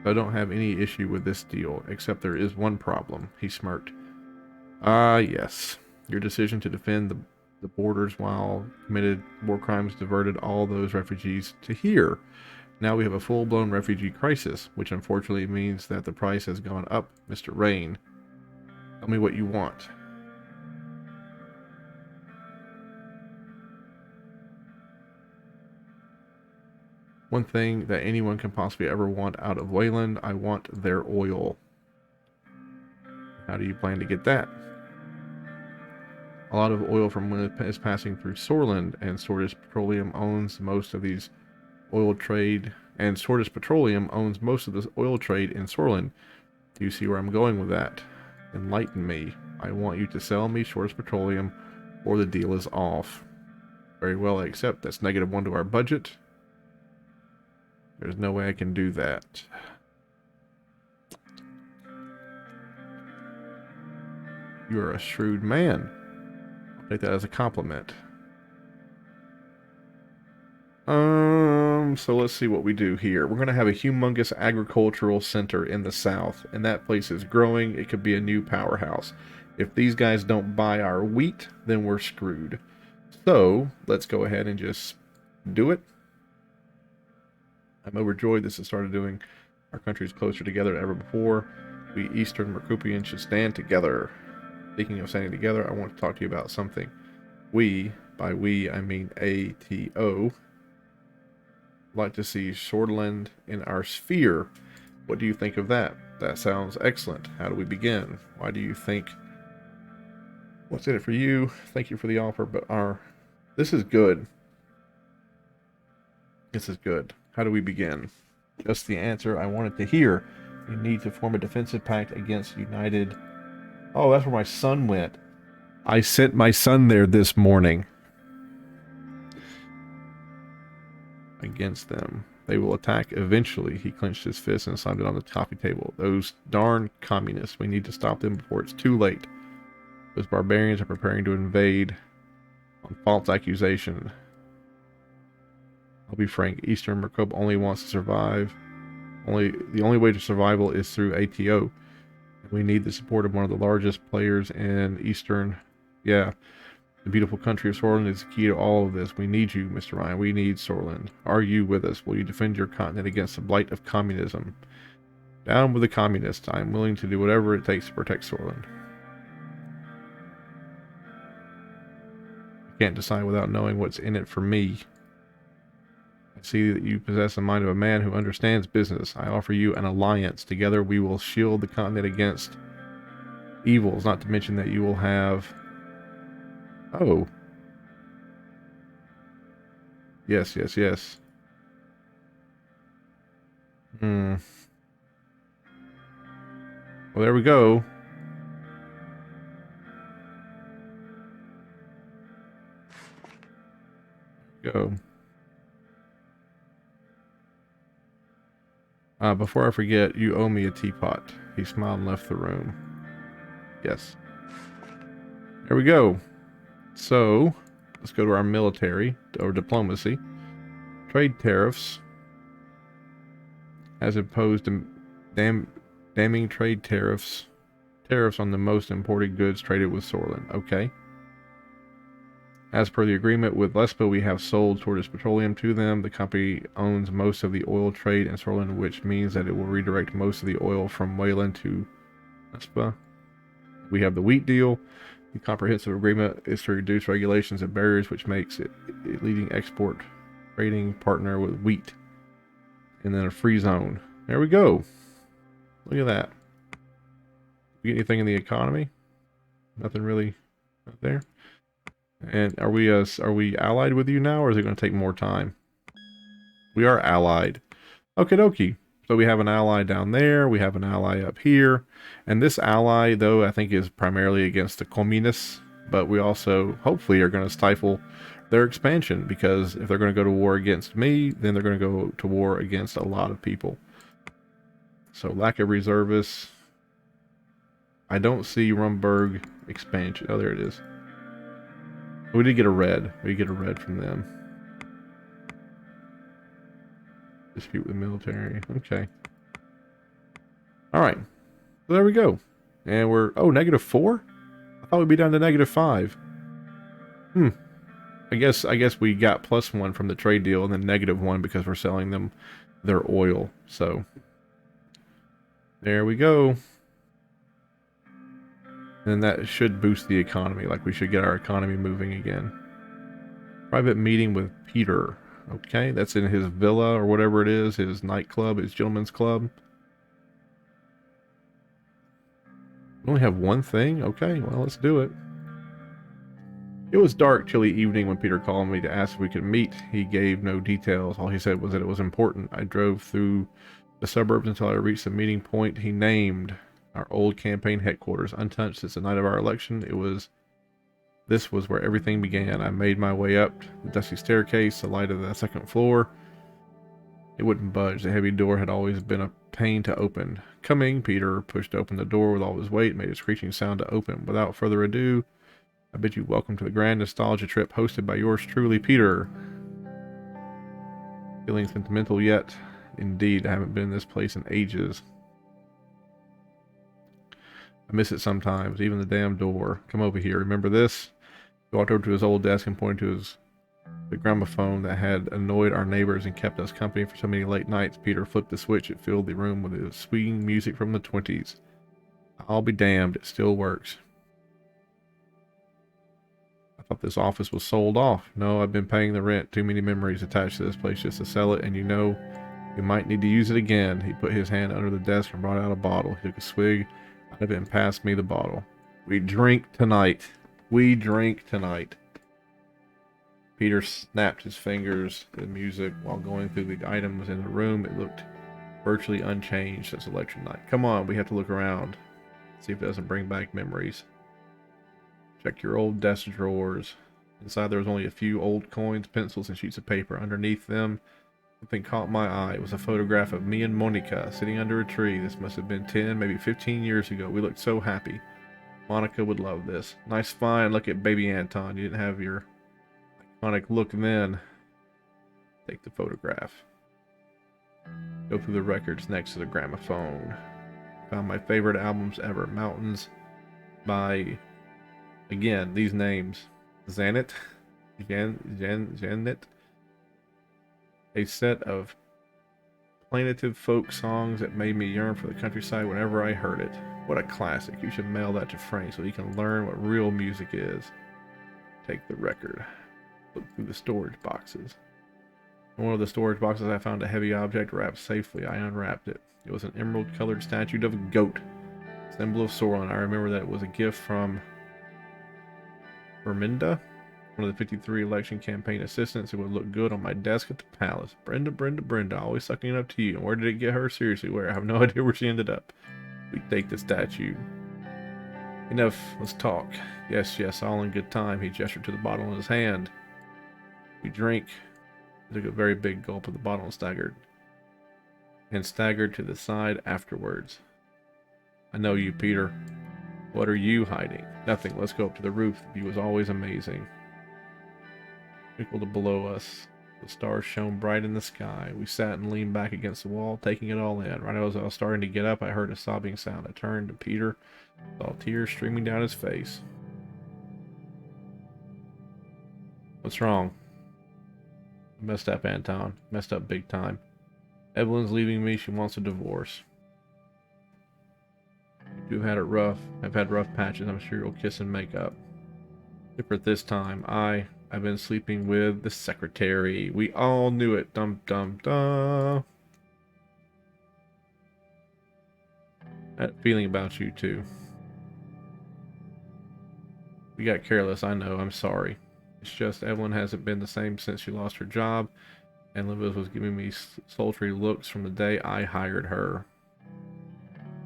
I don't have any issue with this deal, except there is one problem. He smirked. Ah, yes. Your decision to defend the borders while committed war crimes diverted all those refugees to here. Now we have a full-blown refugee crisis, which unfortunately means that the price has gone up, Mr. Rain. Tell me what you want. One thing that anyone can possibly ever want out of Wayland, I want their oil. How do you plan to get that? A lot of oil from when it is passing through Sorland, and Sortis Petroleum owns most of these oil trade, and Sortis Petroleum owns most of this oil trade in Sorland. Do you see where I'm going with that? Enlighten me. I want you to sell me Sortis Petroleum, or the deal is off. Very well, I accept. That's -1 to our budget. There's no way I can do that. You're a shrewd man. I'll take that as a compliment. So let's see what we do here. We're going to have a humongous agricultural center in the south, and that place is growing. It could be a new powerhouse. If these guys don't buy our wheat, then we're screwed. So let's go ahead and just do it. I'm overjoyed this has started doing our countries closer together than ever before. We Eastern Mercupians should stand together. Speaking of standing together, I want to talk to you about something. We, by we, I mean ATO, like to see Swordland in our sphere. What do you think of that? That sounds excellent. How do we begin? Why do you think? What's in it for you? Thank you for the offer, but this is good. This is good. How do we begin? Just the answer I wanted to hear. You need to form a defensive pact against United. Oh, that's where my son went. I sent my son there this morning. Against them. They will attack eventually. He clenched his fist and slammed it on the coffee table. Those darn communists. We need to stop them before it's too late. Those barbarians are preparing to invade on false accusation. I'll be frank. Eastern Merkob only wants to survive. The only way to survival is through ATO. We need the support of one of the largest players in Eastern. Yeah. The beautiful country of Sorland is the key to all of this. We need you, Mr. Ryan. We need Sorland. Are you with us? Will you defend your continent against the blight of communism? Down with the communists. I am willing to do whatever it takes to protect Sorland. I can't decide without knowing what's in it for me. I see that you possess the mind of a man who understands business. I offer you an alliance. Together we will shield the continent against evils, not to mention that you will have... Oh. Yes, yes, yes. Well, there we go. Go. Before I forget, you owe me a teapot. He smiled and left the room. Yes. There we go. So, let's go to our military, or diplomacy. Trade tariffs. As opposed to damning trade tariffs. Tariffs on the most imported goods traded with Sorland. Okay. As per the agreement with Lespa, we have sold Tortoise Petroleum to them. The company owns most of the oil trade in Sorland, which means that it will redirect most of the oil from Wayland to Lespa. We have the wheat deal. The comprehensive agreement is to reduce regulations and barriers, which makes it a leading export trading partner with wheat. And then a free zone. There we go. Look at that. We get anything in the economy? Nothing really out there. And are we allied with you now, or is it going to take more time? We are allied. Okie dokie. So we have an ally down there. We have an ally up here. And this ally, though, I think is primarily against the communists. But we also, hopefully, are going to stifle their expansion. Because if they're going to go to war against me, then they're going to go to war against a lot of people. So lack of reservists. I don't see Rumburg expansion. Oh, there it is. We did get a red. We get a red from them. Dispute with the military. Okay. Alright. So there we go. And we're... Oh, -4? I thought we'd be down to -5. I guess we got +1 from the trade deal and then -1 because we're selling them their oil. So... There we go. And that should boost the economy. Like, we should get our economy moving again. Private meeting with Peter. Okay, that's in his villa or whatever it is. His nightclub, his gentleman's club. We only have one thing? Okay, well, let's do it. It was dark, chilly evening when Peter called me to ask if we could meet. He gave no details. All he said was that it was important. I drove through the suburbs until I reached the meeting point he named. Our old campaign headquarters, untouched since the night of our election. This was where everything began. I made my way up the dusty staircase, the light of the second floor. It wouldn't budge. The heavy door had always been a pain to open. Coming, Peter pushed open the door with all his weight, made a screeching sound to open. Without further ado, I bid you welcome to the grand nostalgia trip hosted by yours truly, Peter. Feeling sentimental yet? Indeed, I haven't been in this place in ages. I miss it sometimes, even the damn door. Come over here. Remember this? He walked over to his old desk and pointed to the gramophone that had annoyed our neighbors and kept us company for so many late nights. Peter flipped the switch. It filled the room with his swinging music from the 20s. I'll be damned, it still works. I thought this office was sold off. No, I've been paying the rent. Too many memories attached to this place just to sell it, and you know, you might need to use it again. He put his hand under the desk and brought out a bottle. He took a swig out of it and passed me the bottle. We drink tonight. We drink tonight. Peter snapped his fingers to the music while going through the items in the room. It looked Virtually unchanged since election night. Come on, we have to look around. See if it doesn't bring back memories. Check your old desk drawers. Inside there was only a few old coins, pencils, and sheets of paper. Underneath them, something caught my eye. It was a photograph of me and Monica sitting under a tree. This must have been 10, maybe 15 years ago. We looked so happy. Monica would love this. Nice find. Look at baby Anton. You didn't have your iconic look then. Take the photograph. Go through the records next to the gramophone. Found my favorite albums ever. Mountains by, again, these names. Janet. A set of plaintive folk songs that made me yearn for the countryside whenever I heard it. What a classic. You should mail that to Frank so he can learn what real music is. Take the record. Look through the storage boxes. In one of the storage boxes I found a heavy object wrapped safely. I unwrapped it. It was an emerald-colored statue of a goat. Symbol of Sauron. I remember that it was a gift from Gerrymander, one of the 53 election campaign assistants. It would look good on my desk at the palace. Brenda, always sucking up to you. And where did it get her? Seriously, where? I have no idea where she ended up. We take the statue. Enough, let's talk. Yes, all in good time. He gestured to the bottle in his hand. We drink. He took a very big gulp of the bottle and staggered to the side afterwards. I know you, Peter. What are you hiding? Nothing. Let's go up to the roof. The view is always amazing. Twinkled below us. The stars shone bright in the sky. We sat and leaned back against the wall, taking it all in. Right as I was starting to get up, I heard a sobbing sound. I turned to Peter, saw tears streaming down his face. What's wrong? I messed up, Anton. Messed up big time. Evelyn's leaving me. She wants a divorce. You've had it rough. I've had rough patches. I'm sure you'll kiss and make up. Different this time. I've been sleeping with the secretary. We all knew it. Dum dum dum. That feeling about you too. We got careless. I know. I'm sorry. It's just Evelyn hasn't been the same since she lost her job, and Elizabeth was giving me sultry looks from the day I hired her.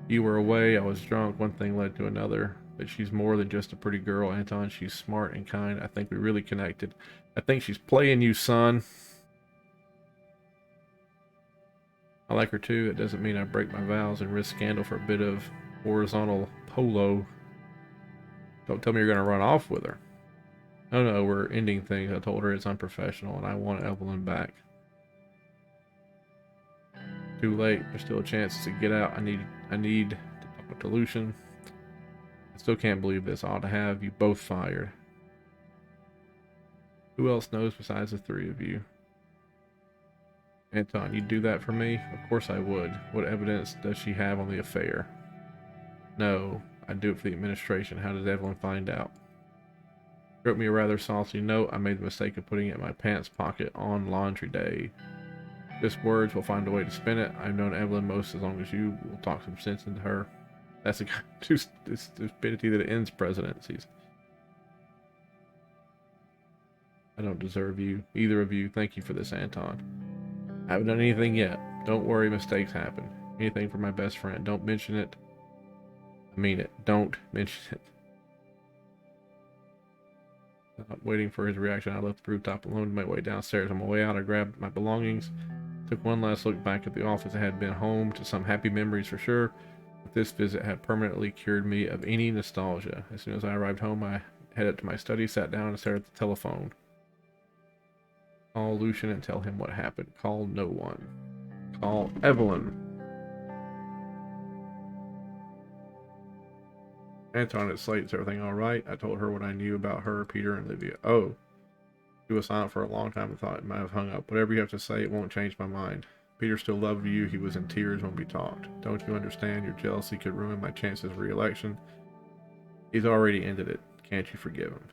You were away. I was drunk. One thing led to another. But she's more than just a pretty girl, Anton. She's smart and kind. I think we really connected. I think she's playing you, son. I like her too. It doesn't mean I break my vows and risk scandal for a bit of horizontal polo. Don't tell me you're going to run off with her. No, we're ending things. I told her it's unprofessional and I want Evelyn back. Too late. There's still a chance to get out. I need to talk to Lucian. I still can't believe this. I ought to have you both fired. Who else knows besides the three of you? Anton, you'd do that for me? Of course I would. What evidence does she have on the affair? No, I'd do it for the administration. How does Evelyn find out? She wrote me a rather saucy note. I made the mistake of putting it in my pants pocket on laundry day. Just words, we'll find a way to spin it. I've known Evelyn most as long as you. We'll talk some sense into her. That's the kind of stupidity that ends presidencies. I don't deserve you, either of you. Thank you for this, Anton. I haven't done anything yet. Don't worry, mistakes happen. Anything for my best friend. Don't mention it. I mean it. Don't mention it. Waiting for his reaction, I left the rooftop alone to my way downstairs. On my way out, I grabbed my belongings. Took one last look back at the office. I had been home to some happy memories for sure. But this visit had permanently cured me of any nostalgia. As soon as I arrived home, I headed to my study, sat down, and stared at the telephone. Call Lucian and tell him what happened. Call no one. Call Evelyn. Anton, it's late. Is everything all right? I told her what I knew about her, Peter, and Livia. Oh. She was silent for a long time and thought it might have hung up. Whatever you have to say, it won't change my mind. Peter still loved you. He was in tears when we talked. Don't you understand? Your jealousy could ruin my chances of re-election. He's already ended it. Can't you forgive him?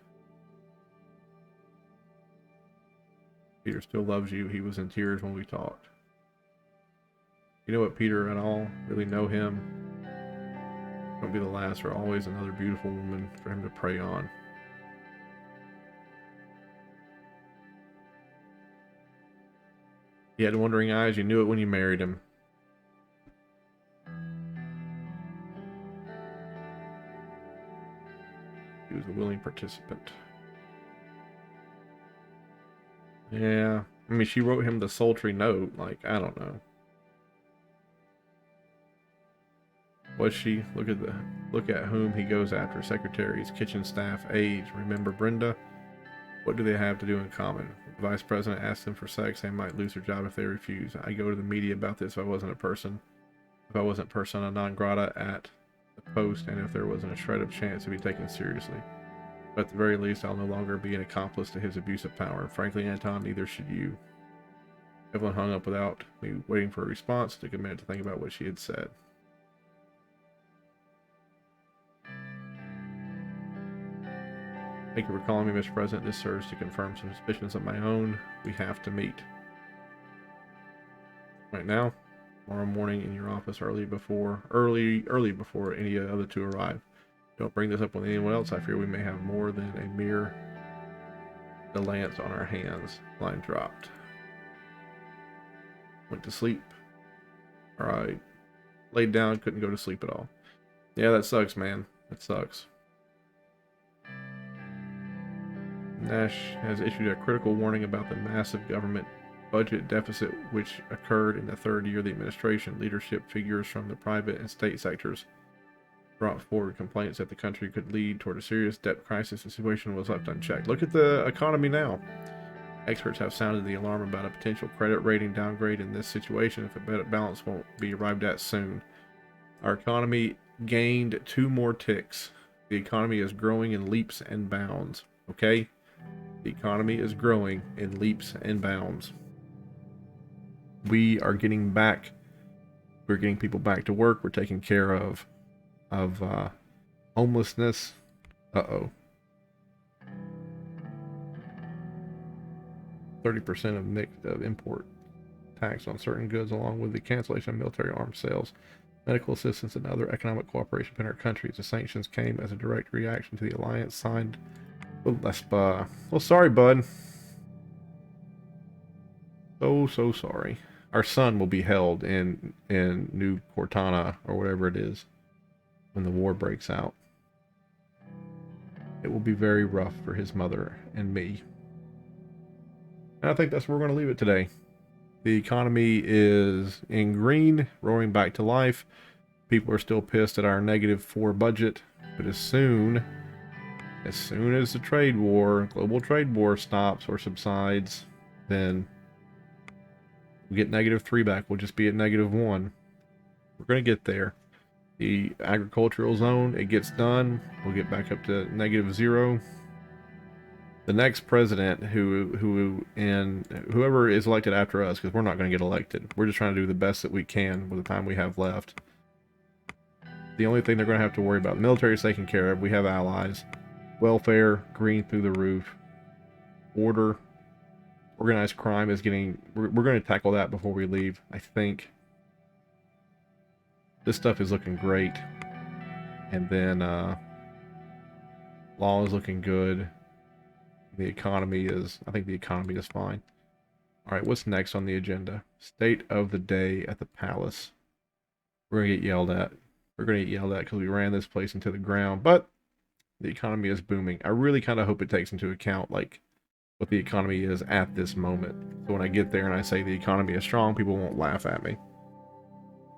Peter still loves you. He was in tears when we talked. You know what, Peter, at all? Really know him? Don't be the last or always another beautiful woman for him to prey on. He had wondering eyes. You knew it when you married him. willing participant. Yeah, I mean, she wrote him the sultry note. Like, I don't know. Was she? Look at whom he goes after. Secretaries, kitchen staff, aides. Remember Brenda? What do they have to do in common? The vice president asked them for sex. They might lose their job if they refuse. I go to the media about this if I wasn't persona non grata at the post, and if there wasn't a shred of chance to be taken seriously. But at the very least, I'll no longer be an accomplice to his abuse of power. And frankly, Anton, neither should you. Evelyn hung up without me waiting for a response. Took a minute to think about what she had said. Thank you for calling me, Mr. President. This serves to confirm some suspicions of my own. We have to meet. Right now, tomorrow morning in your office early before any other two arrive. Don't bring this up with anyone else. I fear we may have more than a mere dalliance on our hands. Line dropped. Went to sleep. Alright. Laid down, couldn't go to sleep at all. Yeah, that sucks, man. That sucks. Nash has issued a critical warning about the massive government budget deficit which occurred in the third year of the administration. Leadership figures from the private and state sectors brought forward complaints that the country could lead toward a serious debt crisis. The situation was left unchecked. Look at the economy now. Experts have sounded the alarm about a potential credit rating downgrade in this situation if a better balance won't be arrived at soon. Our economy gained 2 more ticks. The economy is growing in leaps and bounds. Okay? The economy is growing in leaps and bounds. We are getting back. We're getting people back to work. We're taking care of homelessness. Uh-oh. 30% of import tax on certain goods, along with the cancellation of military arms sales, medical assistance, and other economic cooperation between our countries. The sanctions came as a direct reaction to the alliance signed with Lespa. Well, sorry, bud. So sorry. Our son will be held in New Cortana, or whatever it is, when the war breaks out. It will be very rough for his mother and me. And I think that's where we're going to leave it today. The economy is in green, roaring back to life. People are still pissed at our -4 budget, but as soon as the global trade war stops or subsides, then we'll get -3 back. We'll just be at -1. We're going to get there. The agricultural zone, it gets done. We'll get back up to -0. The next president whoever is elected after us, because we're not going to get elected. We're just trying to do the best that we can with the time we have left. The only thing they're going to have to worry about, the military is taken care of. We have allies. Welfare, green through the roof. Order, organized crime is getting... We're going to tackle that before we leave, I think. This stuff is looking great. And then law is looking good. The economy is... I think the economy is fine. Alright, what's next on the agenda? State of the day at the palace. We're going to get yelled at. We're going to get yelled at because we ran this place into the ground. But the economy is booming. I really kind of hope it takes into account, like, what the economy is at this moment. So when I get there and I say the economy is strong, people won't laugh at me.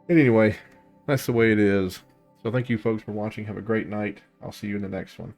And anyway, that's the way it is. So thank you folks for watching. Have a great night. I'll see you in the next one.